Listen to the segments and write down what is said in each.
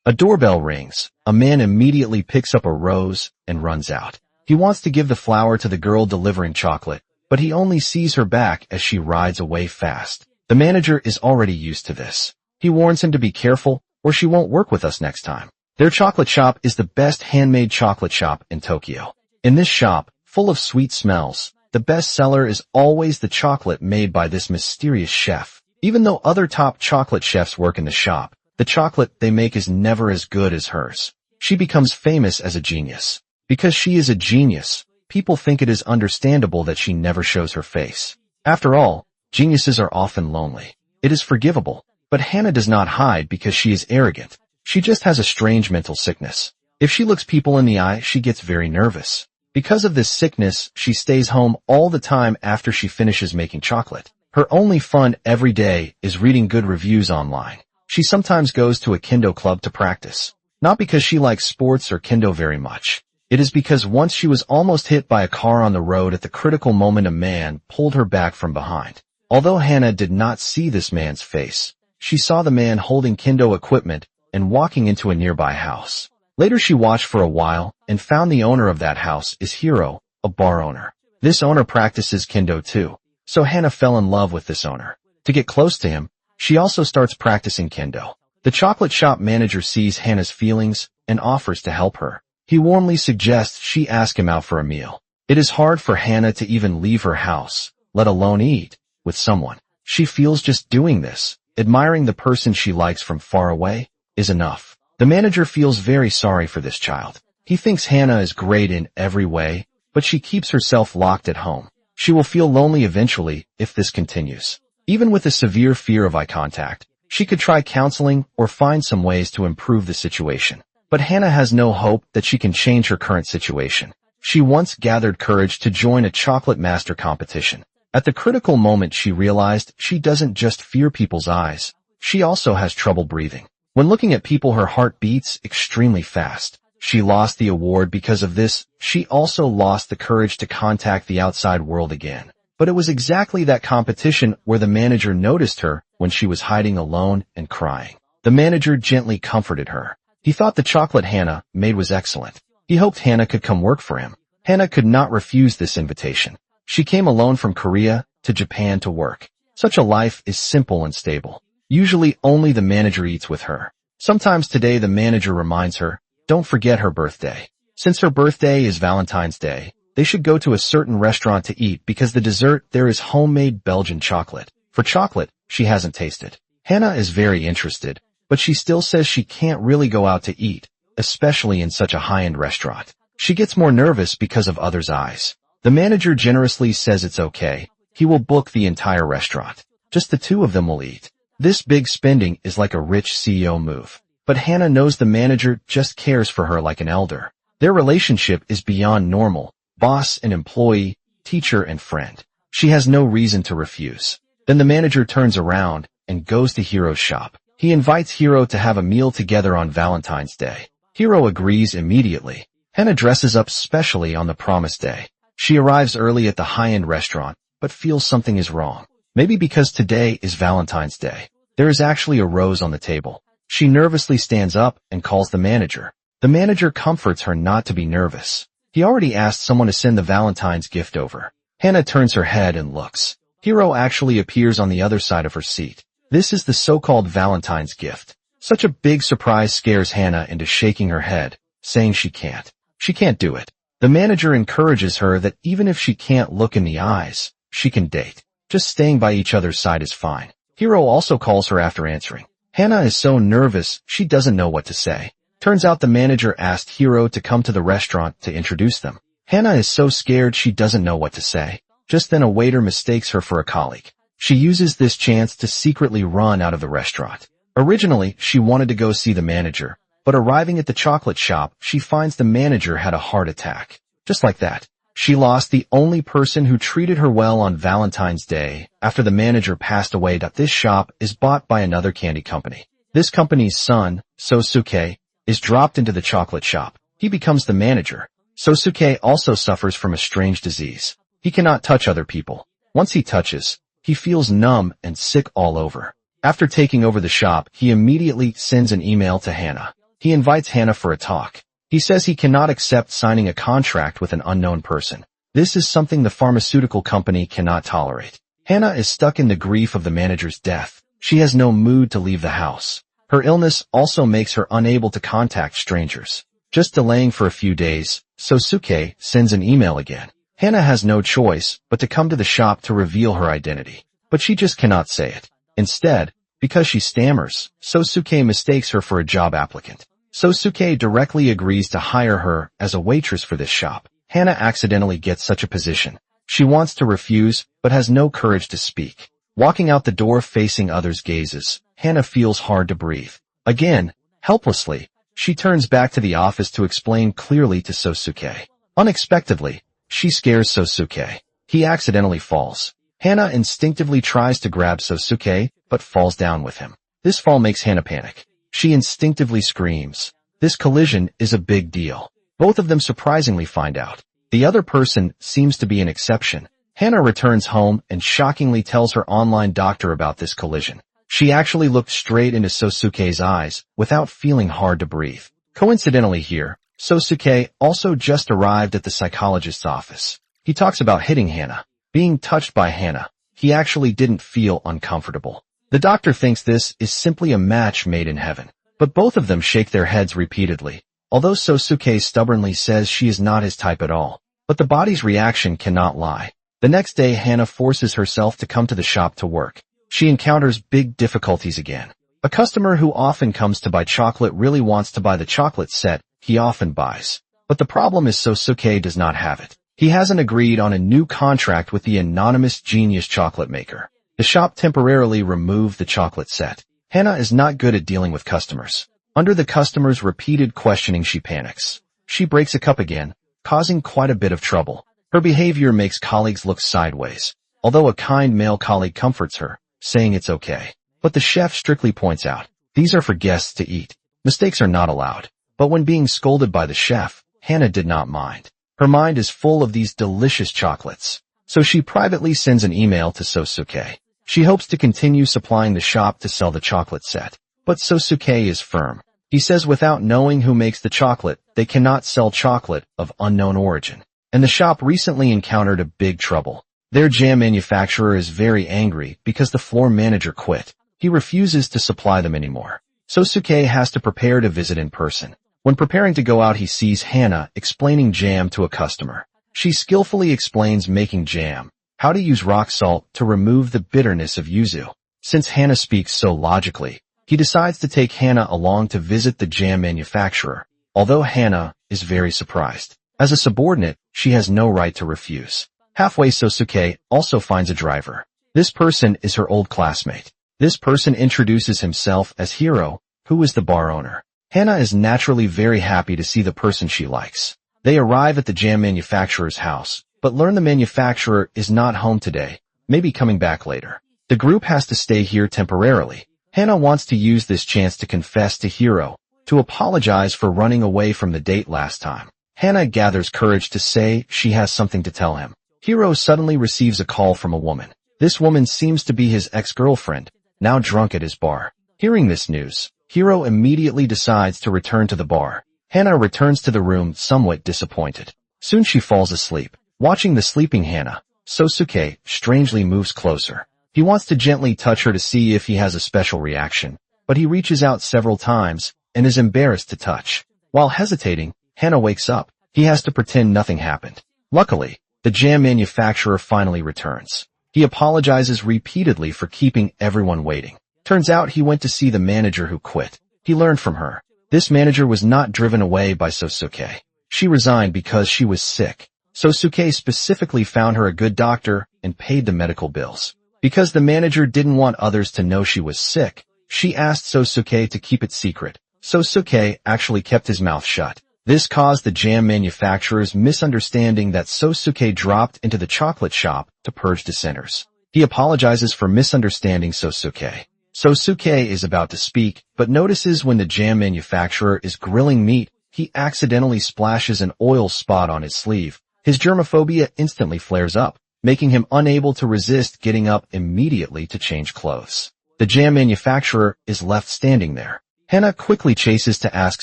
A doorbell rings. A man immediately picks up a rose and runs out. He wants to give the flower to the girl delivering chocolate, but he only sees her back as she rides away fast. The manager is already used to this. He warns him to be careful, or she won't work with us next time. Their chocolate shop is the best handmade chocolate shop in Tokyo. In this shop, full of sweet smells, the best seller is always the chocolate made by this mysterious chef. Even though other top chocolate chefs work in the shop, the chocolate they make is never as good as hers. She becomes famous as a genius. Because she is a genius, people think it is understandable that she never shows her face. After all, geniuses are often lonely. It is forgivable, but Hana does not hide because she is arrogant. She just has a strange mental sickness. If she looks people in the eye, she gets very nervous. Because of this sickness, she stays home all the time after she finishes making chocolate. Her only fun every day is reading good reviews online. She sometimes goes to a kendo club to practice. Not because she likes sports or kendo very much. It is because once she was almost hit by a car on the road at the critical moment a man pulled her back from behind. Although Hana did not see this man's face, she saw the man holding kendo equipment and walking into a nearby house. Later she watched for a while and found the owner of that house is Hiro, a bar owner. This owner practices kendo too, so Hana fell in love with this owner. To get close to him, she also starts practicing kendo. The chocolate shop manager sees Hana's feelings and offers to help her. He warmly suggests she ask him out for a meal. It is hard for Hana to even leave her house, let alone eat, with someone. She feels just doing this, admiring the person she likes from far away, is enough. The manager feels very sorry for this child. He thinks Hana is great in every way, but she keeps herself locked at home. She will feel lonely eventually if this continues. Even with a severe fear of eye contact, she could try counseling or find some ways to improve the situation. But Hana has no hope that she can change her current situation. She once gathered courage to join a chocolate master competition. At the critical moment she realized she doesn't just fear people's eyes, she also has trouble breathing. When looking at people her heart beats extremely fast. She lost the award because of this. She also lost the courage to contact the outside world again. But it was exactly that competition where the manager noticed her when she was hiding alone and crying. The manager gently comforted her. He thought the chocolate Hana made was excellent. He hoped Hana could come work for him. Hana could not refuse this invitation. She came alone from Korea to Japan to work. Such a life is simple and stable. Usually only the manager eats with her. Sometimes today the manager reminds her, don't forget her birthday. Since her birthday is Valentine's Day, they should go to a certain restaurant to eat because the dessert there is homemade Belgian chocolate. For chocolate, she hasn't tasted. Hana is very interested, but she still says she can't really go out to eat, especially in such a high-end restaurant. She gets more nervous because of others' eyes. The manager generously says it's okay. He will book the entire restaurant. Just the two of them will eat. This big spending is like a rich CEO move. But Hana knows the manager just cares for her like an elder. Their relationship is beyond normal. Boss and employee, teacher and friend. She has no reason to refuse. Then the manager turns around and goes to Hiro's shop. He invites Hiro to have a meal together on Valentine's Day. Hiro agrees immediately. Hana dresses up specially on the promised day. She arrives early at the high-end restaurant, but feels something is wrong. Maybe because today is Valentine's Day. There is actually a rose on the table. She nervously stands up and calls the manager. The manager comforts her not to be nervous. He already asked someone to send the Valentine's gift over. Hana turns her head and looks. Hiro actually appears on the other side of her seat. This is the so-called Valentine's gift. Such a big surprise scares Hana into shaking her head, saying she can't. She can't do it. The manager encourages her that even if she can't look in the eyes, she can date. Just staying by each other's side is fine. Hiro also calls her after answering. Hana is so nervous, she doesn't know what to say. Turns out the manager asked Hiro to come to the restaurant to introduce them. Hana is so scared she doesn't know what to say. Just then a waiter mistakes her for a colleague. She uses this chance to secretly run out of the restaurant. Originally, she wanted to go see the manager, but arriving at the chocolate shop, she finds the manager had a heart attack. Just like that. She lost the only person who treated her well on Valentine's Day after the manager passed away. This shop is bought by another candy company. This company's son, Sosuke, is dropped into the chocolate shop. He becomes the manager. Sosuke also suffers from a strange disease. He cannot touch other people. Once he touches, he feels numb and sick all over. After taking over the shop, he immediately sends an email to Hana. He invites Hannah for a talk. He says he cannot accept signing a contract with an unknown person. This is something the pharmaceutical company cannot tolerate. Hannah is stuck in the grief of the manager's death. She has no mood to leave the house. Her illness also makes her unable to contact strangers. Just delaying for a few days, Sosuke sends an email again. Hannah has no choice but to come to the shop to reveal her identity. But she just cannot say it. Instead, because she stammers, Sosuke mistakes her for a job applicant. Sosuke directly agrees to hire her as a waitress for this shop. Hannah accidentally gets such a position. She wants to refuse, but has no courage to speak. Walking out the door facing others' gazes, Hannah feels hard to breathe. Again, helplessly, she turns back to the office to explain clearly to Sosuke. Unexpectedly, she scares Sosuke. He accidentally falls. Hannah instinctively tries to grab Sosuke, but falls down with him. This fall makes Hannah panic. She instinctively screams. This collision is a big deal. Both of them surprisingly find out. The other person seems to be an exception. Hannah returns home and shockingly tells her online doctor about this collision. She actually looked straight into Sosuke's eyes without feeling hard to breathe. Coincidentally here, Sosuke also just arrived at the psychologist's office. He talks about hitting Hannah. Being touched by Hannah, he actually didn't feel uncomfortable. The doctor thinks this is simply a match made in heaven. But both of them shake their heads repeatedly. Although Sosuke stubbornly says she is not his type at all. But the body's reaction cannot lie. The next day, Hannah forces herself to come to the shop to work. She encounters big difficulties again. A customer who often comes to buy chocolate really wants to buy the chocolate set he often buys. But the problem is Sosuke does not have it. He hasn't agreed on a new contract with the anonymous genius chocolate maker. The shop temporarily removed the chocolate set. Hannah is not good at dealing with customers. Under the customer's repeated questioning, she panics. She breaks a cup again, causing quite a bit of trouble. Her behavior makes colleagues look sideways, although a kind male colleague comforts her, saying it's okay. But the chef strictly points out, these are for guests to eat. Mistakes are not allowed. But when being scolded by the chef, Hannah did not mind. Her mind is full of these delicious chocolates. So she privately sends an email to Sosuke. She hopes to continue supplying the shop to sell the chocolate set. But Sosuke is firm. He says without knowing who makes the chocolate, they cannot sell chocolate of unknown origin. And the shop recently encountered a big trouble. Their jam manufacturer is very angry because the floor manager quit. He refuses to supply them anymore. Sosuke has to prepare to visit in person. When preparing to go out, he sees Hannah explaining jam to a customer. She skillfully explains making jam, how to use rock salt to remove the bitterness of yuzu. Since Hannah speaks so logically, he decides to take Hannah along to visit the jam manufacturer, although Hannah is very surprised. As a subordinate, she has no right to refuse. Halfway, Sosuke also finds a driver. This person is her old classmate. This person introduces himself as Hiro, who is the bar owner. Hannah is naturally very happy to see the person she likes. They arrive at the jam manufacturer's house, but learn the manufacturer is not home today, maybe coming back later. The group has to stay here temporarily. Hannah wants to use this chance to confess to Hiro, to apologize for running away from the date last time. Hannah gathers courage to say she has something to tell him. Hiro suddenly receives a call from a woman. This woman seems to be his ex-girlfriend, now drunk at his bar. Hearing this news, Hiro immediately decides to return to the bar. Hannah returns to the room somewhat disappointed. Soon she falls asleep. Watching the sleeping Hannah, Sosuke strangely moves closer. He wants to gently touch her to see if he has a special reaction, but he reaches out several times and is embarrassed to touch. While hesitating, Hannah wakes up. He has to pretend nothing happened. Luckily, the jam manufacturer finally returns. He apologizes repeatedly for keeping everyone waiting. Turns out he went to see the manager who quit. He learned from her. This manager was not driven away by Sosuke. She resigned because she was sick. Sosuke specifically found her a good doctor and paid the medical bills. Because the manager didn't want others to know she was sick, she asked Sosuke to keep it secret. Sosuke actually kept his mouth shut. This caused the jam manufacturer's misunderstanding that Sosuke dropped into the chocolate shop to purge dissenters. He apologizes for misunderstanding Sosuke. Sosuke is about to speak, but notices when the jam manufacturer is grilling meat, he accidentally splashes an oil spot on his sleeve. His germophobia instantly flares up, making him unable to resist getting up immediately to change clothes. The jam manufacturer is left standing there. Hana quickly chases to ask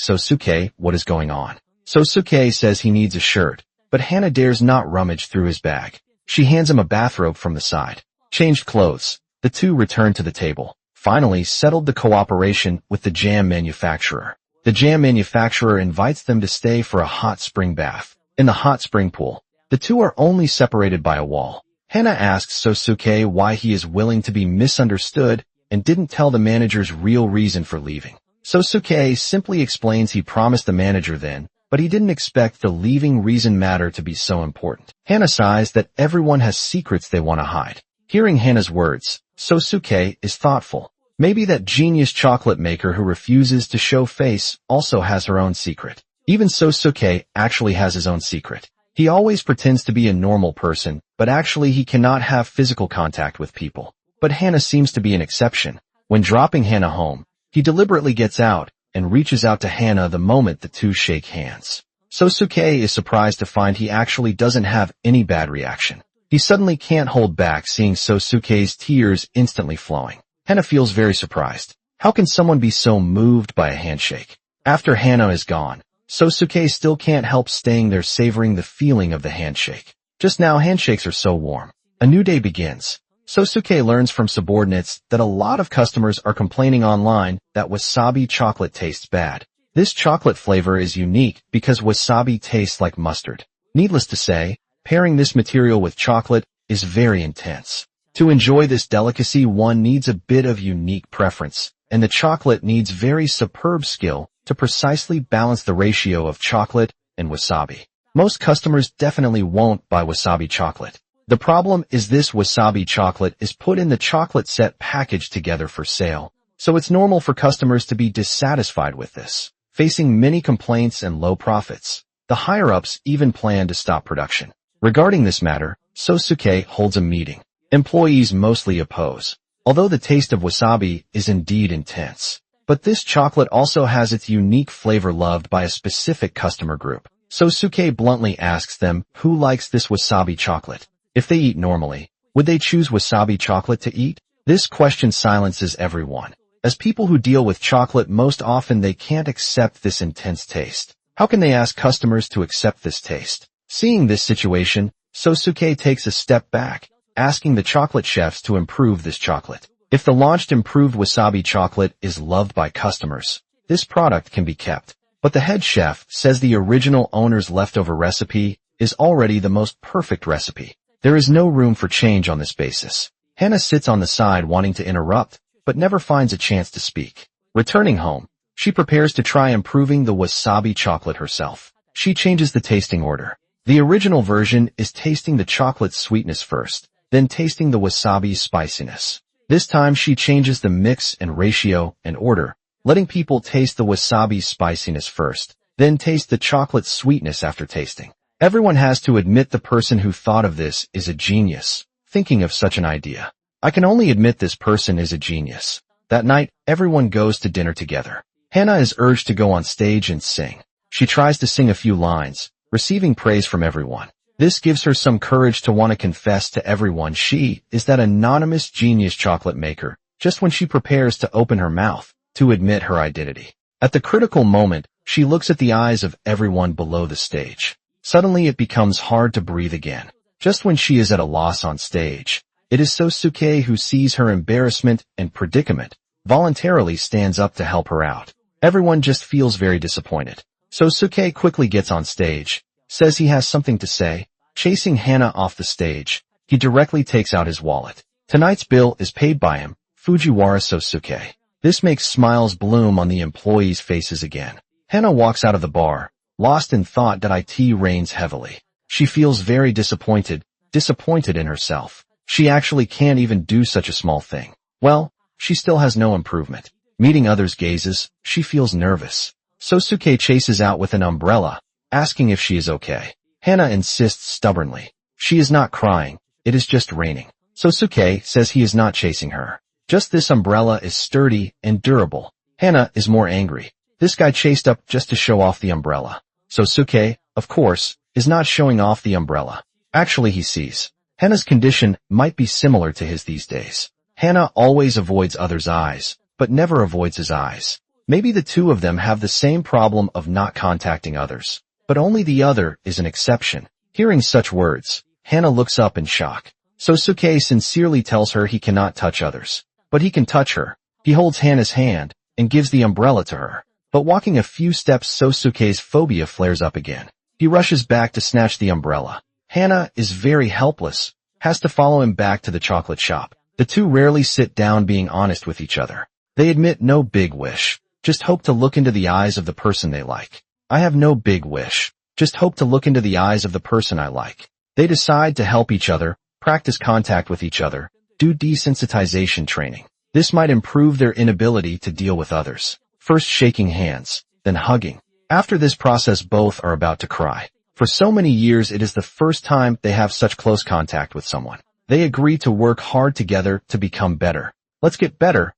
Sosuke what is going on. Sosuke says he needs a shirt, but Hana dares not rummage through his bag. She hands him a bathrobe from the side. Changed clothes, the two return to the table. Finally settled the cooperation with the jam manufacturer. The jam manufacturer invites them to stay for a hot spring bath. In the hot spring pool, the two are only separated by a wall. Hana asks Sosuke why he is willing to be misunderstood and didn't tell the manager's real reason for leaving. Sosuke simply explains he promised the manager then, but he didn't expect the leaving reason matter to be so important. Hana sighs that everyone has secrets they want to hide. Hearing Hana's words, Sosuke is thoughtful. Maybe that genius chocolate maker who refuses to show face also has her own secret. Even Sosuke actually has his own secret. He always pretends to be a normal person, but actually he cannot have physical contact with people. But Hana seems to be an exception. When dropping Hana home, he deliberately gets out and reaches out to Hana the moment the two shake hands. Sosuke is surprised to find he actually doesn't have any bad reaction. He suddenly can't hold back seeing Sosuke's tears instantly flowing. Hana feels very surprised. How can someone be so moved by a handshake? After Hana is gone, Sosuke still can't help staying there savoring the feeling of the handshake. Just now handshakes are so warm. A new day begins. Sosuke learns from subordinates that a lot of customers are complaining online that wasabi chocolate tastes bad. This chocolate flavor is unique because wasabi tastes like mustard. Needless to say, pairing this material with chocolate is very intense. To enjoy this delicacy, one needs a bit of unique preference, and the chocolate needs very superb skill to precisely balance the ratio of chocolate and wasabi. Most customers definitely won't buy wasabi chocolate. The problem is this wasabi chocolate is put in the chocolate set packaged together for sale, so it's normal for customers to be dissatisfied with this. Facing many complaints and low profits, the higher-ups even plan to stop production. Regarding this matter, Sosuke holds a meeting. Employees mostly oppose, although the taste of wasabi is indeed intense. But this chocolate also has its unique flavor loved by a specific customer group. Sosuke bluntly asks them who likes this wasabi chocolate. If they eat normally, would they choose wasabi chocolate to eat? This question silences everyone. As people who deal with chocolate, most often they can't accept this intense taste. How can they ask customers to accept this taste? Seeing this situation, Sosuke takes a step back, asking the chocolate chefs to improve this chocolate. If the launched improved wasabi chocolate is loved by customers, this product can be kept. But the head chef says the original owner's leftover recipe is already the most perfect recipe. There is no room for change on this basis. Hana sits on the side wanting to interrupt, but never finds a chance to speak. Returning home, she prepares to try improving the wasabi chocolate herself. She changes the tasting order. The original version is tasting the chocolate's sweetness first, then tasting the wasabi's spiciness. This time she changes the mix and ratio and order, letting people taste the wasabi's spiciness first, then taste the chocolate's sweetness after tasting. Everyone has to admit the person who thought of this is a genius, thinking of such an idea. I can only admit this person is a genius. That night, everyone goes to dinner together. Hana is urged to go on stage and sing. She tries to sing a few lines, receiving praise from everyone. This gives her some courage to want to confess to everyone she is that anonymous genius chocolate maker, just when she prepares to open her mouth to admit her identity. At the critical moment, she looks at the eyes of everyone below the stage. Suddenly it becomes hard to breathe again. Just when she is at a loss on stage, it is Sosuke who sees her embarrassment and predicament, voluntarily stands up to help her out. Everyone just feels very disappointed. Sosuke quickly gets on stage, says he has something to say. Chasing Hana off the stage, he directly takes out his wallet. Tonight's bill is paid by him, Fujiwara Sosuke. This makes smiles bloom on the employees' faces again. Hana walks out of the bar, lost in thought that it rains heavily. She feels very disappointed in herself. She actually can't even do such a small thing. Well, she still has no improvement. Meeting others' gazes, she feels nervous. Sosuke chases out with an umbrella, asking if she is okay. Hana insists stubbornly. She is not crying, it is just raining. Sosuke says he is not chasing her. Just this umbrella is sturdy and durable. Hana is more angry. This guy chased up just to show off the umbrella. Sosuke, of course, is not showing off the umbrella. Actually, he sees Hana's condition might be similar to his these days. Hana always avoids others' eyes, but never avoids his eyes. Maybe the two of them have the same problem of not contacting others, but only the other is an exception. Hearing such words, Hana looks up in shock. Sosuke sincerely tells her he cannot touch others, but he can touch her. He holds Hana's hand and gives the umbrella to her. But walking a few steps, Sosuke's phobia flares up again. He rushes back to snatch the umbrella. Hana is very helpless, has to follow him back to the chocolate shop. The two rarely sit down being honest with each other. They admit no big wish, just hope to look into the eyes of the person they like. I have no big wish, just hope to look into the eyes of the person I like. They decide to help each other, practice contact with each other, do desensitization training. This might improve their inability to deal with others. First shaking hands, then hugging. After this process, both are about to cry. For so many years, it is the first time they have such close contact with someone. They agree to work hard together to become better. Let's get better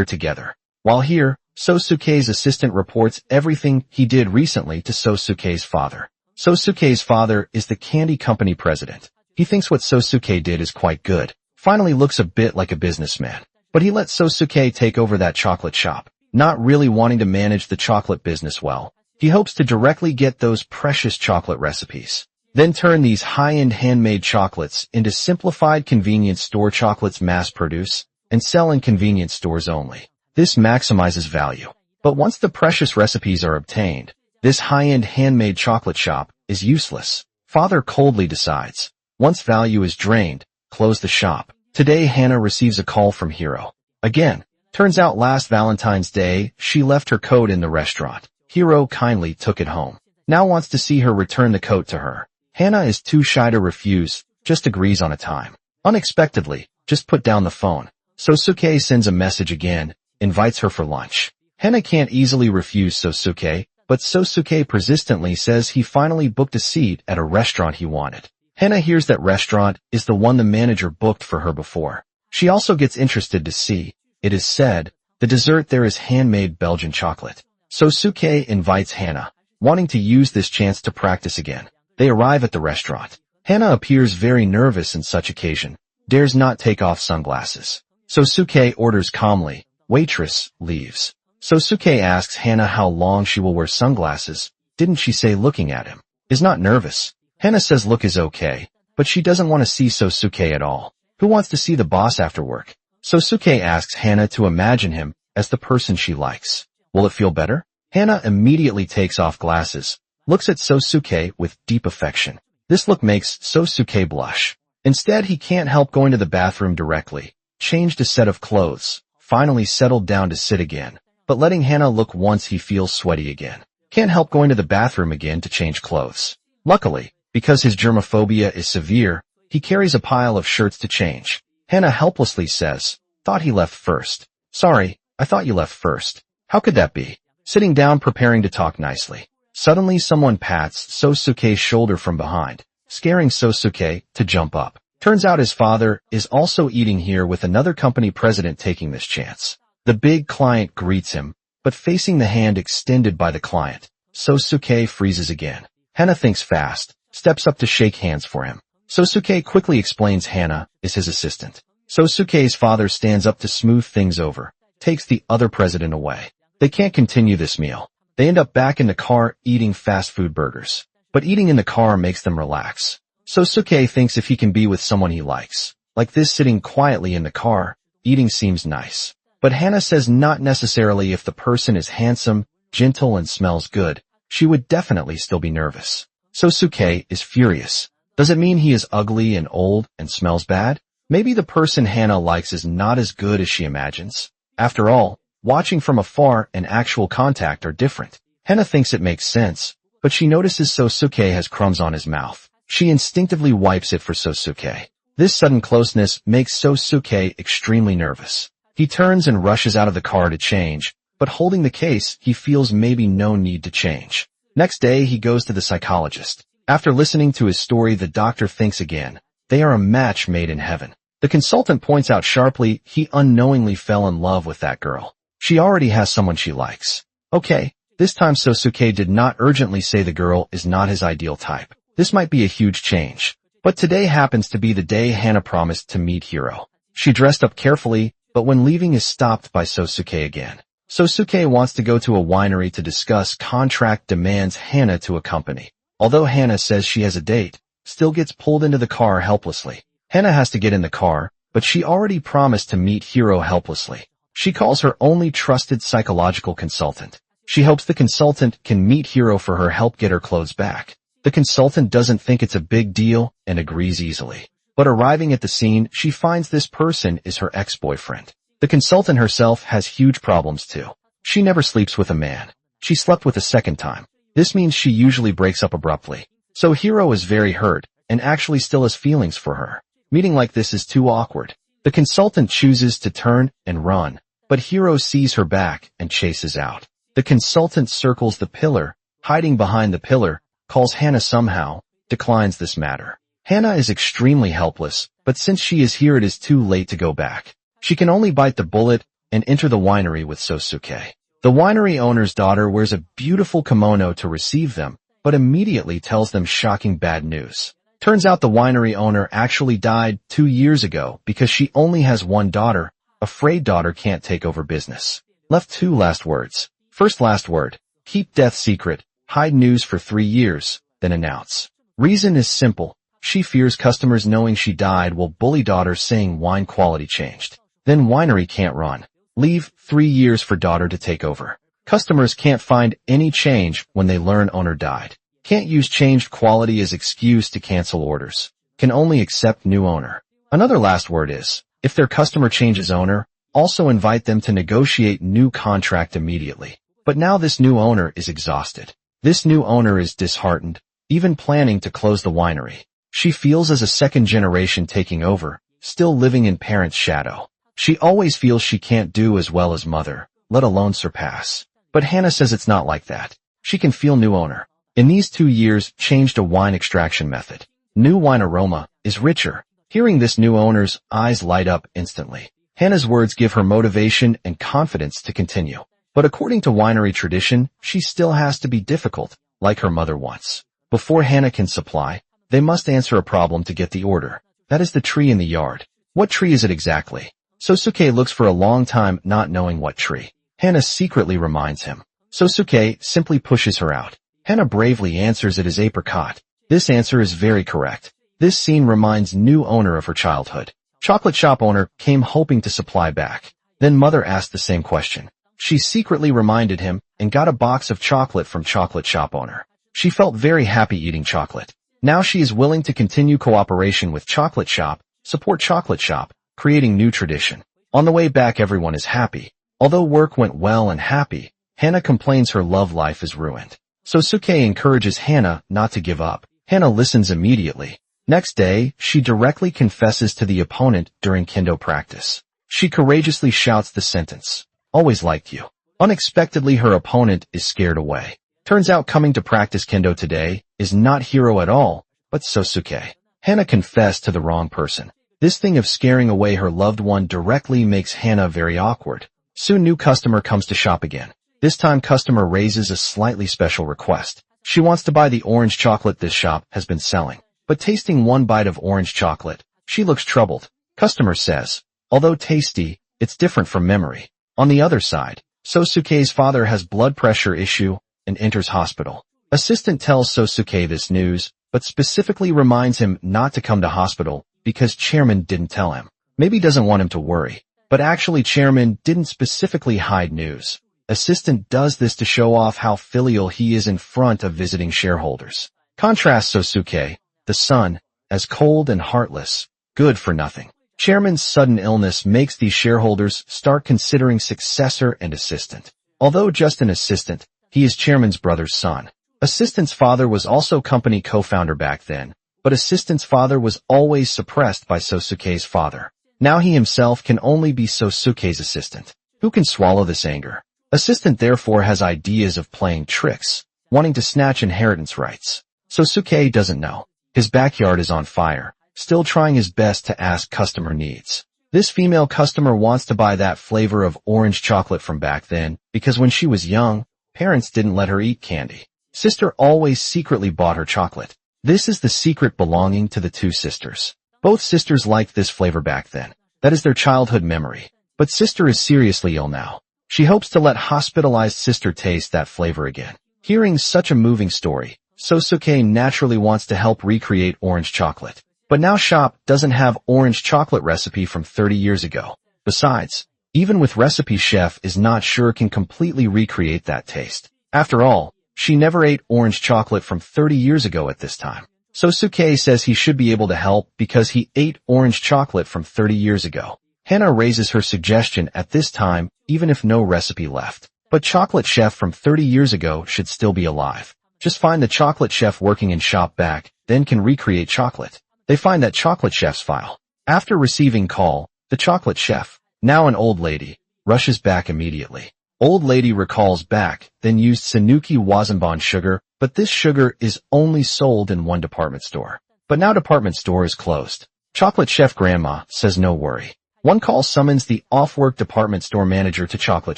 together. While here, Sosuke's assistant reports everything he did recently to Sosuke's father. Sosuke's father is the candy company president. He thinks what Sosuke did is quite good. Finally looks a bit like a businessman. But he lets Sosuke take over that chocolate shop, not really wanting to manage the chocolate business well. He hopes to directly get those precious chocolate recipes, then turn these high-end handmade chocolates into simplified convenience store chocolates mass-produce and sell in convenience stores only. This maximizes value. But once the precious recipes are obtained, this high-end handmade chocolate shop is useless. Father coldly decides, once value is drained, close the shop. Today Hana receives a call from Hiro. Again, turns out last Valentine's Day, she left her coat in the restaurant. Hiro kindly took it home. Now wants to see her return the coat to her. Hana is too shy to refuse, just agrees on a time. Unexpectedly, just put down the phone. Sosuke sends a message again, invites her for lunch. Hana can't easily refuse Sosuke, but Sosuke persistently says he finally booked a seat at a restaurant he wanted. Hana hears that restaurant is the one the manager booked for her before. She also gets interested to see, it is said, the dessert there is handmade Belgian chocolate. Sosuke invites Hana, wanting to use this chance to practice again. They arrive at the restaurant. Hana appears very nervous in such occasion, dares not take off sunglasses. Sosuke orders calmly. Waitress leaves. Sosuke asks Hana how long she will wear sunglasses. Didn't she say looking at him is not nervous? Hana says look is okay, but she doesn't want to see Sosuke at all. Who wants to see the boss after work? Sosuke asks Hana to imagine him as the person she likes. Will it feel better? Hana immediately takes off glasses, looks at Sosuke with deep affection. This look makes Sosuke blush. Instead, he can't help going to the bathroom directly, changed a set of clothes, finally settled down to sit again, but letting Hana look once he feels sweaty again. Can't help going to the bathroom again to change clothes. Luckily, because his germophobia is severe, he carries a pile of shirts to change. Hana helplessly says, thought he left first. Sorry, I thought you left first. How could that be? Sitting down preparing to talk nicely. Suddenly someone pats Sosuke's shoulder from behind, scaring Sosuke to jump up. Turns out his father is also eating here with another company president taking this chance. The big client greets him, but facing the hand extended by the client, Sosuke freezes again. Hana thinks fast, steps up to shake hands for him. Sosuke quickly explains Hana is his assistant. Sosuke's father stands up to smooth things over, takes the other president away. They can't continue this meal. They end up back in the car eating fast food burgers. But eating in the car makes them relax. Sosuke thinks if he can be with someone he likes, like this sitting quietly in the car, eating seems nice. But Hana says not necessarily if the person is handsome, gentle and smells good, she would definitely still be nervous. Sosuke is furious. Does it mean he is ugly and old and smells bad? Maybe the person Hana likes is not as good as she imagines. After all, watching from afar and actual contact are different. Hana thinks it makes sense, but she notices Sosuke has crumbs on his mouth. She instinctively wipes it for Sosuke. This sudden closeness makes Sosuke extremely nervous. He turns and rushes out of the car to change, but holding the case, he feels maybe no need to change. Next day, he goes to the psychologist. After listening to his story, the doctor thinks again. They are a match made in heaven. The consultant points out sharply he unknowingly fell in love with that girl. She already has someone she likes. Okay, this time Sosuke did not urgently say the girl is not his ideal type. This might be a huge change. But today happens to be the day Hana promised to meet Hiro. She dressed up carefully, but when leaving is stopped by Sosuke again. Sosuke wants to go to a winery to discuss contract demands Hana to accompany. Although Hana says she has a date, still gets pulled into the car helplessly. Hana has to get in the car, but she already promised to meet Hiro helplessly. She calls her only trusted psychological consultant. She hopes the consultant can meet Hiro for her help get her clothes back. The consultant doesn't think it's a big deal and agrees easily. But arriving at the scene, she finds this person is her ex-boyfriend. The consultant herself has huge problems too. She never sleeps with a man. She slept with a second time. This means she usually breaks up abruptly. So Hiro is very hurt and actually still has feelings for her. Meeting like this is too awkward. The consultant chooses to turn and run, but Hiro sees her back and chases out. The consultant circles the pillar, hiding behind the pillar, calls Hana somehow, declines this matter. Hana is extremely helpless, but since she is here it is too late to go back. She can only bite the bullet and enter the winery with Sosuke. The winery owner's daughter wears a beautiful kimono to receive them, but immediately tells them shocking bad news. Turns out the winery owner actually died 2 years ago because she only has one daughter, afraid daughter can't take over business. Left 2 last words. First last word, keep death secret, hide news for 3 years, then announce. Reason is simple. She fears customers knowing she died will bully daughter saying wine quality changed. Then winery can't run. Leave 3 years for daughter to take over. Customers can't find any change when they learn owner died. Can't use changed quality as excuse to cancel orders. Can only accept new owner. Another last word is, if their customer changes owner, also invite them to negotiate new contract immediately. But now this new owner is exhausted. This new owner is disheartened, even planning to close the winery. She feels as a second generation taking over, still living in parents' shadow. She always feels she can't do as well as mother, let alone surpass. But Hana says it's not like that. She can feel new owner. In these 2 years, changed a wine extraction method. New wine aroma is richer. Hearing this new owner's eyes light up instantly. Hana's words give her motivation and confidence to continue. But according to winery tradition, she still has to be difficult, like her mother once. Before Hana can supply, they must answer a problem to get the order. That is the tree in the yard. What tree is it exactly? Sosuke looks for a long time not knowing what tree. Hana secretly reminds him. Sosuke simply pushes her out. Hana bravely answers it is apricot. This answer is very correct. This scene reminds new owner of her childhood. Chocolate shop owner came hoping to supply back. Then mother asked the same question. She secretly reminded him and got a box of chocolate from chocolate shop owner. She felt very happy eating chocolate. Now she is willing to continue cooperation with chocolate shop, support chocolate shop, creating new tradition. On the way back everyone is happy. Although work went well and happy, Hana complains her love life is ruined. Sosuke encourages Hana not to give up. Hana listens immediately. Next day, she directly confesses to the opponent during kendo practice. She courageously shouts the sentence, "Always liked you." Unexpectedly her opponent is scared away. Turns out coming to practice kendo today is not Hiro at all, but Sosuke. Hana confessed to the wrong person. This thing of scaring away her loved one directly makes Hana very awkward. Soon new customer comes to shop again. This time customer raises a slightly special request. She wants to buy the orange chocolate this shop has been selling. But tasting one bite of orange chocolate, she looks troubled. Customer says, although tasty, it's different from memory. On the other side, Sosuke's father has blood pressure issue and enters hospital. Assistant tells Sosuke this news, but specifically reminds him not to come to hospital because chairman didn't tell him. Maybe doesn't want him to worry. But actually chairman didn't specifically hide news. Assistant does this to show off how filial he is in front of visiting shareholders. Contrast Sosuke, the son, as cold and heartless, good for nothing. Chairman's sudden illness makes these shareholders start considering successor and assistant. Although just an assistant, he is chairman's brother's son. Assistant's father was also company co-founder back then, but assistant's father was always suppressed by Sosuke's father. Now he himself can only be Sosuke's assistant. Who can swallow this anger? Assistant therefore has ideas of playing tricks, wanting to snatch inheritance rights. Sosuke doesn't know. His backyard is on fire, still trying his best to ask customer needs. This female customer wants to buy that flavor of orange chocolate from back then, because when she was young, parents didn't let her eat candy. Sister always secretly bought her chocolate. This is the secret belonging to the two sisters. Both sisters liked this flavor back then. That is their childhood memory. But sister is seriously ill now. She hopes to let hospitalized sister taste that flavor again. Hearing such a moving story, Sosuke naturally wants to help recreate orange chocolate. But now shop doesn't have orange chocolate recipe from 30 years ago. Besides, even with recipe chef is not sure can completely recreate that taste. After all, she never ate orange chocolate from 30 years ago at this time. Sosuke says he should be able to help because he ate orange chocolate from 30 years ago. Hana raises her suggestion at this time, even if no recipe left. But chocolate chef from 30 years ago should still be alive. Just find the chocolate chef working in shop back, then can recreate chocolate. They find that chocolate chef's file. After receiving call, the chocolate chef, now an old lady, rushes back immediately. Old lady recalls back, then used Sanuki Wasanbon sugar, but this sugar is only sold in one department store. But now department store is closed. Chocolate chef grandma says no worry. One call summons the off-work department store manager to chocolate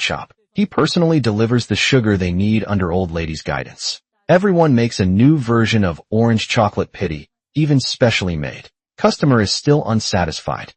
shop. He personally delivers the sugar they need under old lady's guidance. Everyone makes a new version of orange chocolate pity, even specially made. Customer is still unsatisfied.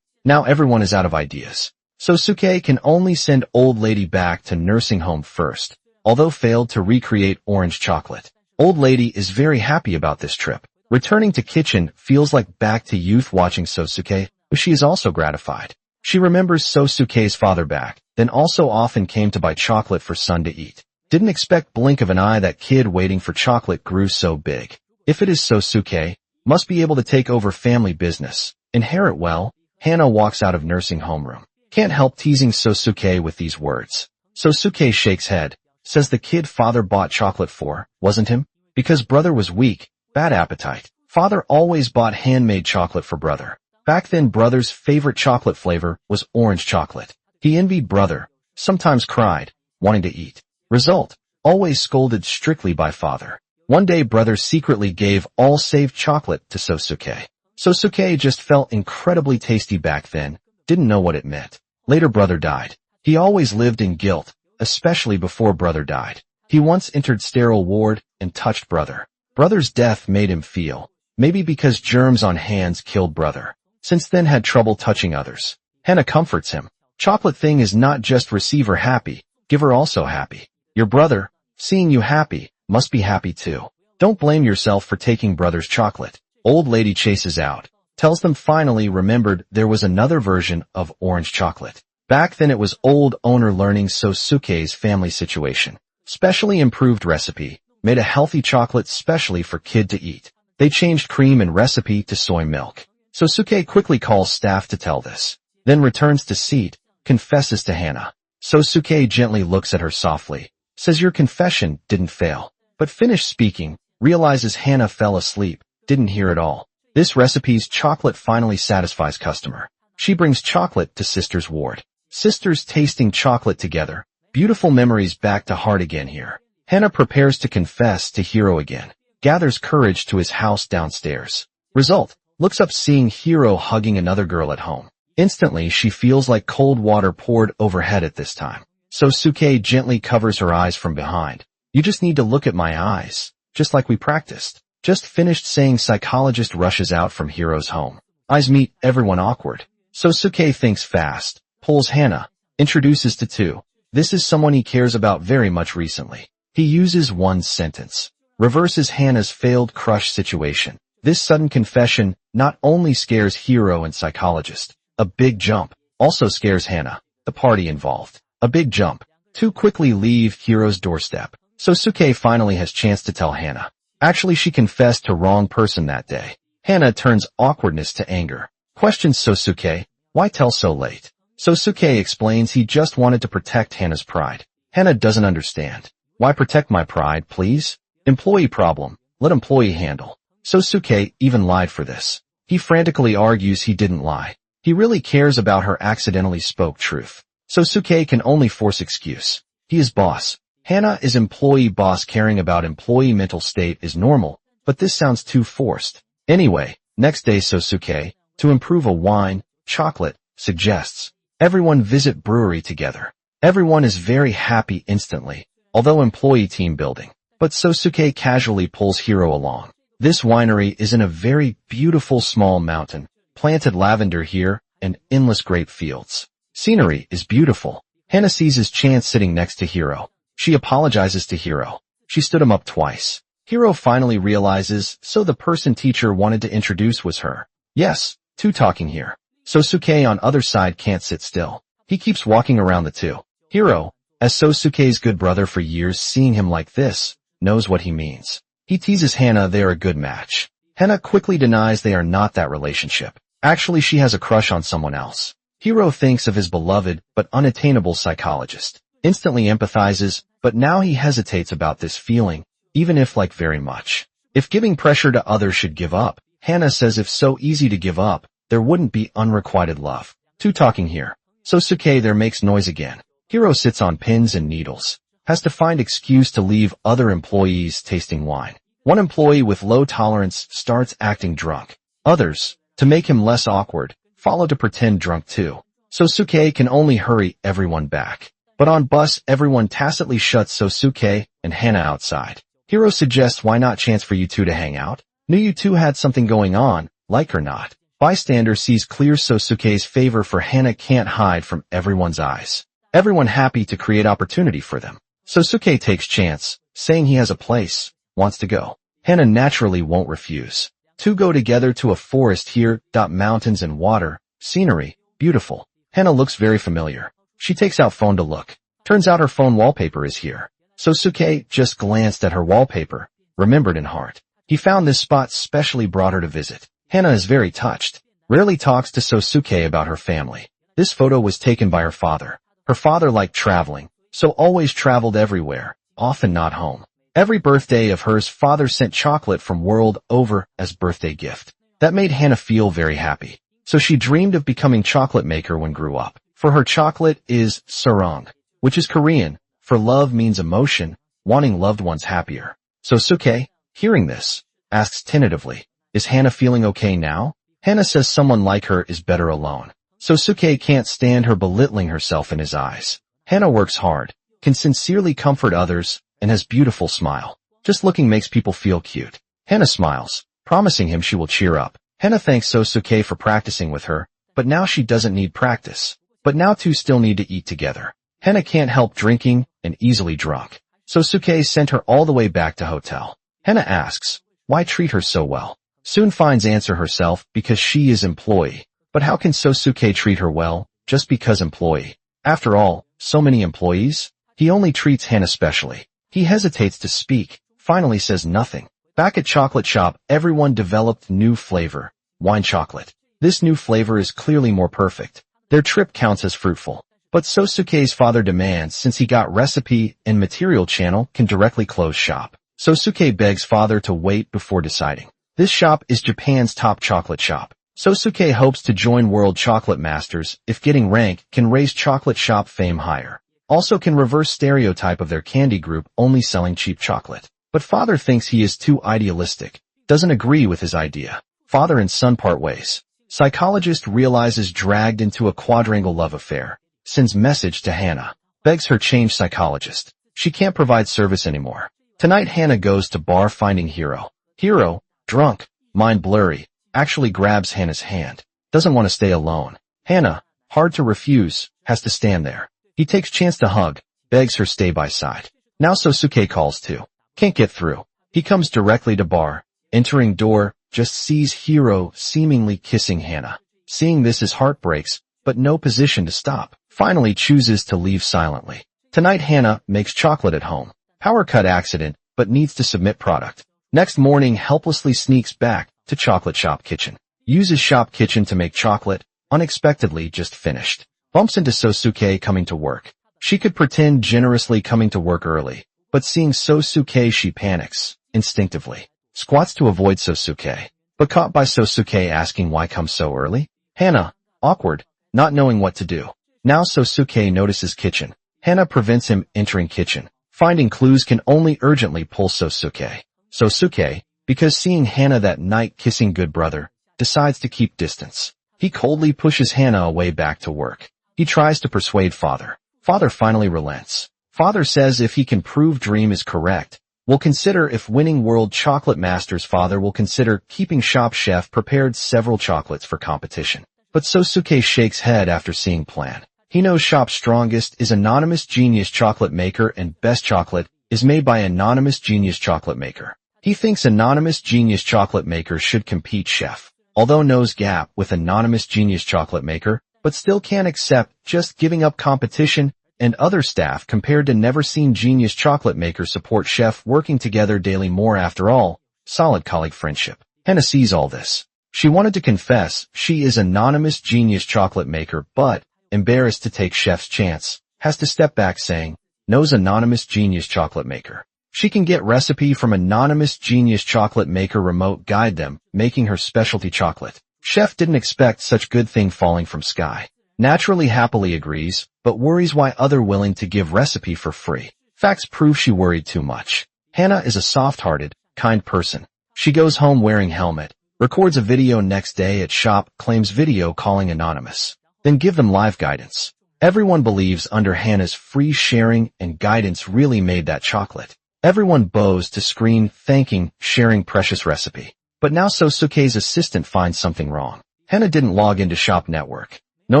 Now everyone is out of ideas. Sosuke can only send old lady back to nursing home first, although failed to recreate orange chocolate. Old lady is very happy about this trip. Returning to kitchen feels like back to youth watching Sosuke, but she is also gratified. She remembers Sosuke's father back, then also often came to buy chocolate for son to eat. Didn't expect blink of an eye that kid waiting for chocolate grew so big. If it is Sosuke, must be able to take over family business. Inherit well. Hana walks out of nursing homeroom. Can't help teasing Sosuke with these words. Sosuke shakes head, says the kid father bought chocolate for, wasn't him? Because brother was weak, bad appetite. Father always bought handmade chocolate for brother. Back then brother's favorite chocolate flavor was orange chocolate. He envied brother, sometimes cried, wanting to eat. Result, always scolded strictly by father. One day brother secretly gave all saved chocolate to Sosuke. Sosuke just felt incredibly tasty back then, didn't know what it meant. Later brother died. He always lived in guilt, especially before brother died. He once entered sterile ward and touched brother. Brother's death made him feel, maybe because germs on hands killed brother. Since then had trouble touching others. Hana comforts him. Chocolate thing is not just receiver happy, giver also happy. Your brother, seeing you happy, must be happy too. Don't blame yourself for taking brother's chocolate. Old lady chases out, tells them finally remembered there was another version of orange chocolate. Back then it was old owner learning Sosuke's family situation. Specially improved recipe, made a healthy chocolate specially for kid to eat. They changed cream and recipe to soy milk. Sosuke quickly calls staff to tell this. Then returns to seat, confesses to Hana. Sosuke gently looks at her softly, says your confession didn't fail. But finished speaking, realizes Hana fell asleep, didn't hear it all. This recipe's chocolate finally satisfies customer. She brings chocolate to sister's ward. Sisters tasting chocolate together. Beautiful memories back to heart again here. Hana prepares to confess to Hiro again. Gathers courage to his house downstairs. Result, looks up seeing Hiro hugging another girl at home. Instantly she feels like cold water poured overhead at this time. Sosuke gently covers her eyes from behind. You just need to look at my eyes, just like we practiced. Just finished saying psychologist rushes out from Hiro's home. Eyes meet, everyone awkward. Sosuke thinks fast, pulls Hana, introduces to two. This is someone he cares about very much recently. He uses one sentence. Reverses Hana's failed crush situation. This sudden confession not only scares Hiro and psychologist. A big jump. Also scares Hana. The party involved. A big jump. Two quickly leave Hiro's doorstep. Sosuke finally has chance to tell Hana. Actually she confessed to wrong person that day. Hana turns awkwardness to anger. Questions Sosuke, why tell so late? Sosuke explains he just wanted to protect Hana's pride. Hana doesn't understand. Why protect my pride, please? Employee problem. Let employee handle. Sosuke even lied for this. He frantically argues he didn't lie. He really cares about her accidentally spoke truth. Sosuke can only force excuse. He is boss. Hana is employee boss caring about employee mental state is normal, but this sounds too forced. Anyway, next day Sosuke, to improve a wine, chocolate, suggests. Everyone visit brewery together. Everyone is very happy instantly, although employee team building. But Sosuke casually pulls Hiro along. This winery is in a very beautiful small mountain, planted lavender here, and endless grape fields. Scenery is beautiful. Hana sees his chance sitting next to Hiro. She apologizes to Hiro. She stood him up twice. Hiro finally realizes, so the person teacher wanted to introduce was her. Yes, two talking here. Sosuke on other side can't sit still. He keeps walking around the two. Hiro, as Sosuke's good brother for years, seeing him like this, knows what he means. He teases Hana they are a good match. Hana quickly denies they are not that relationship. Actually, she has a crush on someone else. Hiro thinks of his beloved but unattainable psychologist. Instantly empathizes, but now he hesitates about this feeling, even if like very much. If giving pressure to others should give up, Hana says if so easy to give up, there wouldn't be unrequited love. Two talking here. Sosuke there makes noise again. Hiro sits on pins and needles. Has to find excuse to leave other employees tasting wine. One employee with low tolerance starts acting drunk. Others, to make him less awkward, follow to pretend drunk too. Sosuke can only hurry everyone back. But on bus everyone tacitly shuts Sosuke and Hana outside. Hiro suggests why not chance for you two to hang out? Knew you two had something going on, like or not. Bystander sees clear Sosuke's favor for Hana can't hide from everyone's eyes. Everyone happy to create opportunity for them. Sosuke takes chance, saying he has a place, wants to go. Hana naturally won't refuse. Two go together to a forest here, mountains and water, scenery, beautiful. Hana looks very familiar. She takes out phone to look. Turns out her phone wallpaper is here. Sosuke just glanced at her wallpaper, remembered in heart. He found this spot specially brought her to visit. Hana is very touched. Rarely talks to Sosuke about her family. This photo was taken by her father. Her father liked traveling, so always traveled everywhere, often not home. Every birthday of hers, father sent chocolate from world over as birthday gift. That made Hana feel very happy. So she dreamed of becoming chocolate maker when grew up. For her, chocolate is sarong, which is Korean, for love means emotion, wanting loved ones happier. Sosuke, hearing this, asks tentatively, is Hana feeling okay now? Hana says someone like her is better alone. Sosuke can't stand her belittling herself in his eyes. Hana works hard, can sincerely comfort others, and has beautiful smile. Just looking makes people feel cute. Hana smiles, promising him she will cheer up. Hana thanks Sosuke for practicing with her, but now she doesn't need practice. But now two still need to eat together. Hana can't help drinking and easily drunk. Sosuke sent her all the way back to hotel. Hana asks, why treat her so well? Soon finds answer herself because she is employee. But how can Sosuke treat her well, just because employee? After all, so many employees? He only treats Hana specially. He hesitates to speak, finally says nothing. Back at chocolate shop, everyone developed new flavor, wine chocolate. This new flavor is clearly more perfect. Their trip counts as fruitful. But Sosuke's father demands since he got recipe and material channel can directly close shop. Sosuke begs father to wait before deciding. This shop is Japan's top chocolate shop. Sosuke hopes to join World Chocolate Masters if getting rank can raise chocolate shop fame higher. Also can reverse stereotype of their candy group only selling cheap chocolate. But father thinks he is too idealistic, doesn't agree with his idea. Father and son part ways. Psychologist realizes dragged into a quadrangle love affair. Sends message to Hana. Begs her change psychologist. She can't provide service anymore. Tonight Hana goes to bar finding Hiro. Hiro, drunk, mind blurry, actually grabs Hana's hand. Doesn't want to stay alone. Hana, hard to refuse, has to stand there. He takes chance to hug, begs her stay by side. Now Sosuke calls too. Can't get through. He comes directly to bar. Entering door, just sees Hiro seemingly kissing Hana. Seeing this his heart breaks, but no position to stop. Finally chooses to leave silently. Tonight Hana makes chocolate at home. Power cut accident, but needs to submit product. Next morning helplessly sneaks back to chocolate shop kitchen. Uses shop kitchen to make chocolate, unexpectedly just finished. Bumps into Sosuke coming to work. She could pretend generously coming to work early, but seeing Sosuke she panics, instinctively. Squats to avoid Sosuke, but caught by Sosuke asking why come so early. Hana, awkward, not knowing what to do. Now Sosuke notices kitchen. Hana prevents him entering kitchen. Finding clues can only urgently pull Sosuke. Sosuke, because seeing Hana that night kissing good brother, decides to keep distance. He coldly pushes Hana away back to work. He tries to persuade father. Father finally relents. Father says if he can prove dream is correct, will consider if winning World Chocolate Masters. Father will consider keeping shop chef prepared several chocolates for competition. But Sosuke shakes head after seeing plan. He knows shop's strongest is anonymous genius chocolate maker and best chocolate is made by anonymous genius chocolate maker. He thinks anonymous genius chocolate maker should compete chef, although knows gap with anonymous genius chocolate maker, but still can't accept just giving up competition and other staff compared to never seen genius chocolate maker support chef working together daily more after all, solid colleague friendship. Hannah sees all this. She wanted to confess she is anonymous genius chocolate maker but, embarrassed to take chef's chance, has to step back saying, knows anonymous genius chocolate maker. She can get recipe from anonymous genius chocolate maker remote guide them, making her specialty chocolate. Chef didn't expect such good thing falling from sky. Naturally happily agrees, but worries why other willing to give recipe for free. Facts prove she worried too much. Hannah is a soft-hearted, kind person. She goes home wearing helmet, records a video next day at shop, claims video calling anonymous. Then give them live guidance. Everyone believes under Hannah's free sharing and guidance really made that chocolate. Everyone bows to screen, thanking, sharing precious recipe. But now Sosuke's assistant finds something wrong. Hannah didn't log into shop network. No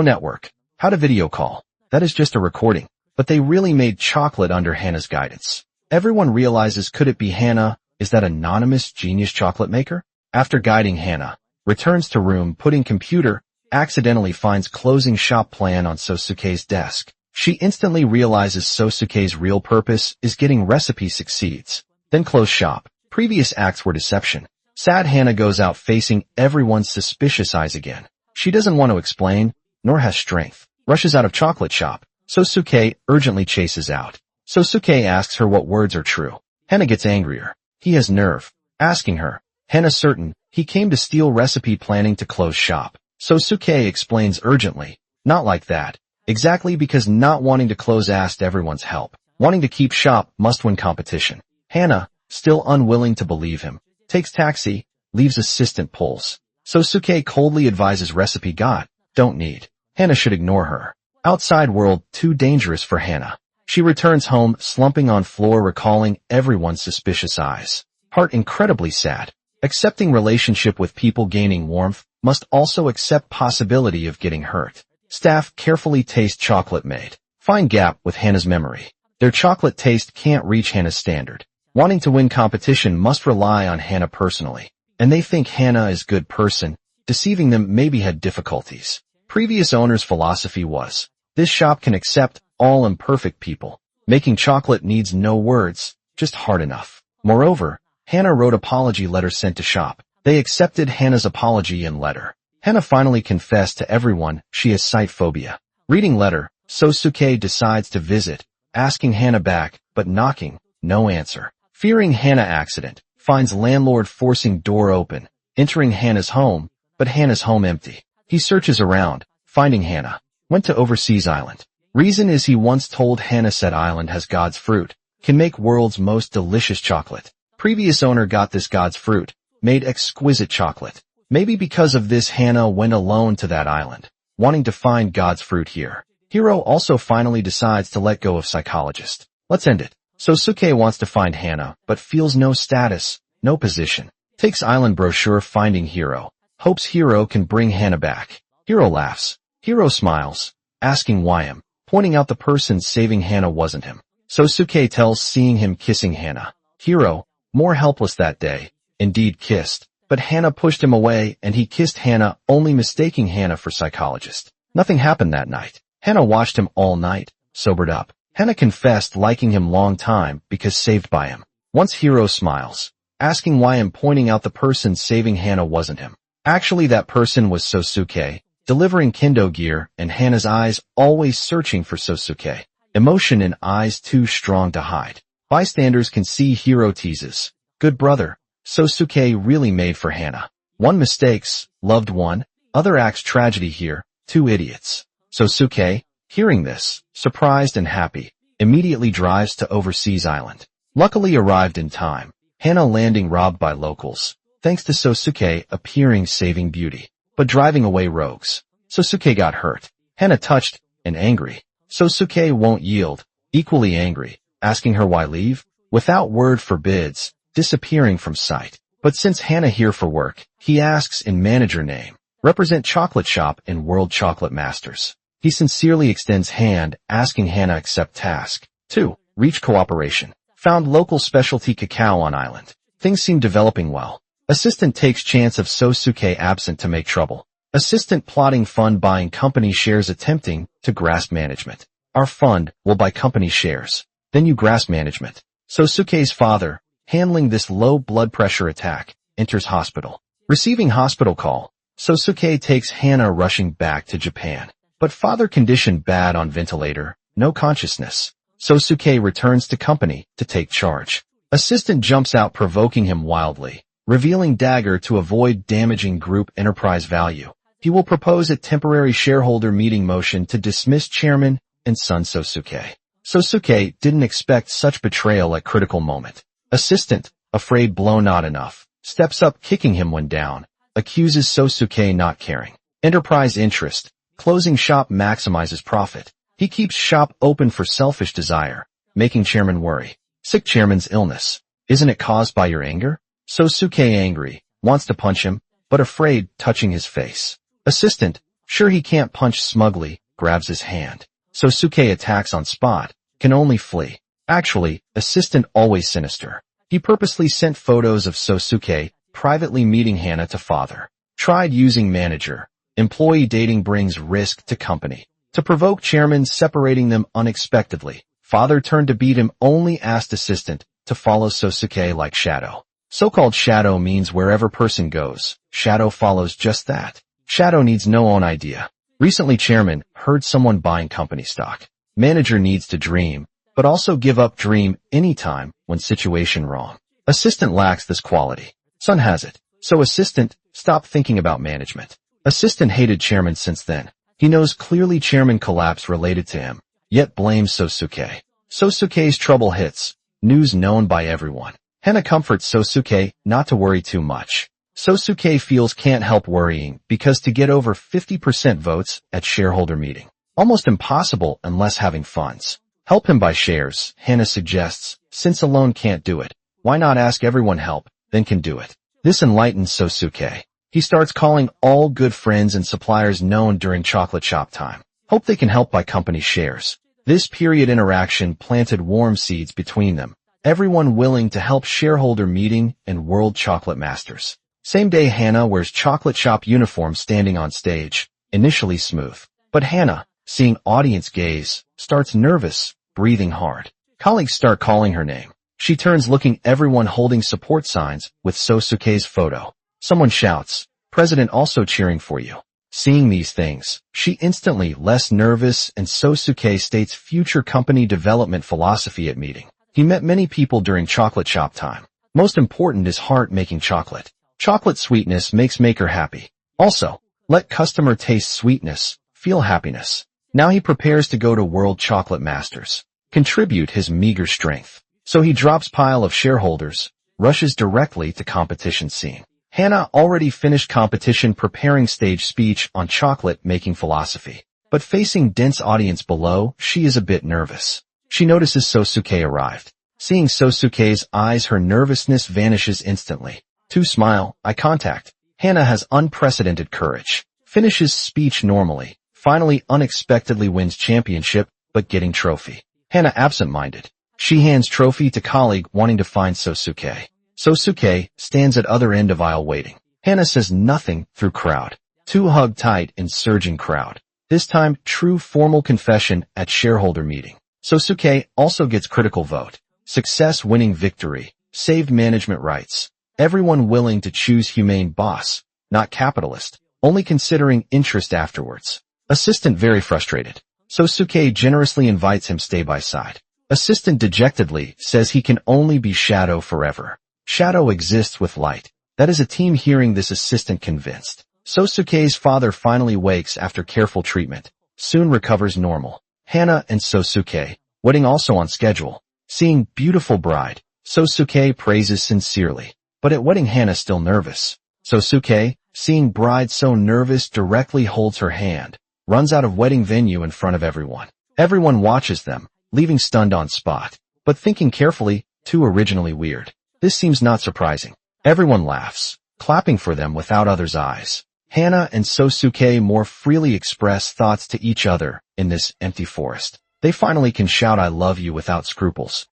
network. How to video call? That is just a recording. But they really made chocolate under Hannah's guidance. Everyone realizes could it be Hannah? Is that anonymous genius chocolate maker? After guiding Hannah, returns to room, putting computer, accidentally finds closing shop plan on Sosuke's desk. She instantly realizes Sosuke's real purpose is getting recipe succeeds. Then close shop. Previous acts were deception. Sad Hannah goes out facing everyone's suspicious eyes again. She doesn't want to explain, nor has strength. Rushes out of chocolate shop. Sosuke urgently chases out. Sosuke asks her what words are true. Hannah gets angrier. He has nerve. Asking her. Hannah certain, he came to steal recipe planning to close shop. Sosuke explains urgently. Not like that. Exactly because not wanting to close asked everyone's help. Wanting to keep shop must win competition. Hannah, still unwilling to believe him, takes taxi, leaves assistant pulls. Sosuke coldly advises recipe got, don't need. Hannah should ignore her. Outside world too dangerous for Hannah. She returns home, slumping on floor recalling everyone's suspicious eyes. Heart incredibly sad. Accepting relationship with people gaining warmth, must also accept possibility of getting hurt. Staff carefully taste chocolate made. Find gap with Hannah's memory. Their chocolate taste can't reach Hannah's standard. Wanting to win competition must rely on Hannah personally. And they think Hannah is good person. Deceiving them maybe had difficulties. Previous owner's philosophy was, this shop can accept all imperfect people. Making chocolate needs no words, just hard enough. Moreover, Hannah wrote apology letter sent to shop. They accepted Hannah's apology and letter. Hannah finally confessed to everyone she has sight phobia. Reading letter, Sosuke decides to visit, asking Hannah back, but knocking, no answer. Fearing Hannah accident, finds landlord forcing door open, entering Hannah's home, but Hannah's home empty. He searches around, finding Hannah. Went to overseas island. Reason is he once told Hannah said island has God's fruit, can make world's most delicious chocolate. Previous owner got this God's fruit, made exquisite chocolate. Maybe because of this Hannah went alone to that island, wanting to find God's fruit here. Hiro also finally decides to let go of psychologist. Let's end it. Sosuke wants to find Hannah, but feels no status, no position. Takes island brochure finding Hiro. Hopes Hiro can bring Hannah back. Hiro laughs. Hiro smiles, asking why him, pointing out the person saving Hannah wasn't him. Sosuke tells seeing him kissing Hannah. Hiro, more helpless that day, indeed kissed. But Hannah pushed him away and he kissed Hannah, only mistaking Hannah for psychologist. Nothing happened that night. Hannah watched him all night, sobered up. Hannah confessed liking him long time because saved by him. Once Hiro smiles, asking why him, pointing out the person saving Hannah wasn't him. Actually that person was Sosuke, delivering kendo gear, and Hannah's eyes always searching for Sosuke. Emotion in eyes too strong to hide. Bystanders can see Hiro teases. Good brother. Sosuke really made for Hannah. One mistakes, loved one, other acts tragedy here, two idiots. Sosuke, hearing this, surprised and happy, immediately drives to overseas island. Luckily arrived in time. Hannah landing robbed by locals, thanks to Sosuke appearing saving beauty, but driving away rogues. Sosuke got hurt. Hannah touched and angry. Sosuke won't yield, equally angry, asking her why leave, without word forbids, disappearing from sight. But since Hannah here for work, he asks in manager name, represent chocolate shop in World Chocolate Masters. He sincerely extends hand, asking Hana accept task. 2. Reach cooperation. Found local specialty cacao on island. Things seem developing well. Assistant takes chance of Sosuke absent to make trouble. Assistant plotting fund buying company shares attempting to grasp management. Our fund will buy company shares. Then you grasp management. Sosuke's father, handling this low blood pressure attack, enters hospital. Receiving hospital call, Sosuke takes Hana rushing back to Japan. But father condition bad on ventilator, no consciousness. Sosuke returns to company to take charge. Assistant jumps out provoking him wildly, revealing dagger to avoid damaging group enterprise value. He will propose a temporary shareholder meeting motion to dismiss chairman and son Sosuke. Sosuke didn't expect such betrayal at critical moment. Assistant, afraid blow not enough, steps up kicking him when down, accuses Sosuke not caring. Enterprise interest, closing shop maximizes profit. He keeps shop open for selfish desire, making chairman worry. Sick chairman's illness. Isn't it caused by your anger? Sosuke angry, wants to punch him, but afraid touching his face. Assistant, sure he can't punch smugly, grabs his hand. Sosuke attacks on spot, can only flee. Actually, assistant always sinister. He purposely sent photos of Sosuke, privately meeting Hana to father. Tried using manager. Employee dating brings risk to company. To provoke chairman separating them unexpectedly. Father turned to beat him only asked assistant to follow Sosuke like shadow. So-called shadow means wherever person goes, shadow follows just that. Shadow needs no own idea. Recently chairman heard someone buying company stock. Manager needs to dream, but also give up dream anytime when situation wrong. Assistant lacks this quality. Son has it. So assistant, stop thinking about management. Assistant hated chairman since then. He knows clearly chairman collapse related to him, yet blames Sosuke. Sosuke's trouble hits. News known by everyone. Hana comforts Sosuke not to worry too much. Sosuke feels can't help worrying because to get over 50% votes at shareholder meeting. Almost impossible unless having funds. Help him buy shares, Hana suggests, since alone can't do it. Why not ask everyone help, then can do it. This enlightens Sosuke. He starts calling all good friends and suppliers known during chocolate shop time. Hope they can help buy company shares. This period interaction planted warm seeds between them. Everyone willing to help shareholder meeting and World Chocolate Masters. Same day Hana wears chocolate shop uniform standing on stage. Initially smooth. But Hana, seeing audience gaze, starts nervous, breathing hard. Colleagues start calling her name. She turns looking everyone holding support signs with Sosuke's photo. Someone shouts, President also cheering for you. Seeing these things, she instantly less nervous and Sosuke states future company development philosophy at meeting. He met many people during chocolate shop time. Most important is heart making chocolate. Chocolate sweetness makes maker happy. Also, let customer taste sweetness, feel happiness. Now he prepares to go to World Chocolate Masters. Contribute his meager strength. So he drops pile of shareholders, rushes directly to competition scene. Hana already finished competition preparing stage speech on chocolate making philosophy. But facing dense audience below, she is a bit nervous. She notices Sosuke arrived. Seeing Sosuke's eyes, her nervousness vanishes instantly. To smile, eye contact. Hana has unprecedented courage. Finishes speech normally. Finally unexpectedly wins championship, but getting trophy. Hana absent-minded. She hands trophy to colleague wanting to find Sosuke. Sosuke stands at other end of aisle waiting. Hana says nothing through crowd. Two hug tight in surging crowd. This time, true formal confession at shareholder meeting. Sosuke also gets critical vote. Success winning victory. Saved management rights. Everyone willing to choose humane boss, not capitalist, only considering interest afterwards. Assistant very frustrated. Sosuke generously invites him stay by side. Assistant dejectedly says he can only be shadow forever. Shadow exists with light. That is a team hearing this assistant convinced. Sosuke's father finally wakes after careful treatment. Soon recovers normal. Hana and Sosuke, wedding also on schedule. Seeing beautiful bride, Sosuke praises sincerely. But at wedding Hana still nervous. Sosuke, seeing bride so nervous directly holds her hand. Runs out of wedding venue in front of everyone. Everyone watches them, leaving stunned on spot. But thinking carefully, too originally weird. This seems not surprising. Everyone laughs, clapping for them without others' eyes. Hana and Sosuke more freely express thoughts to each other in this empty forest. They finally can shout I love you without scruples.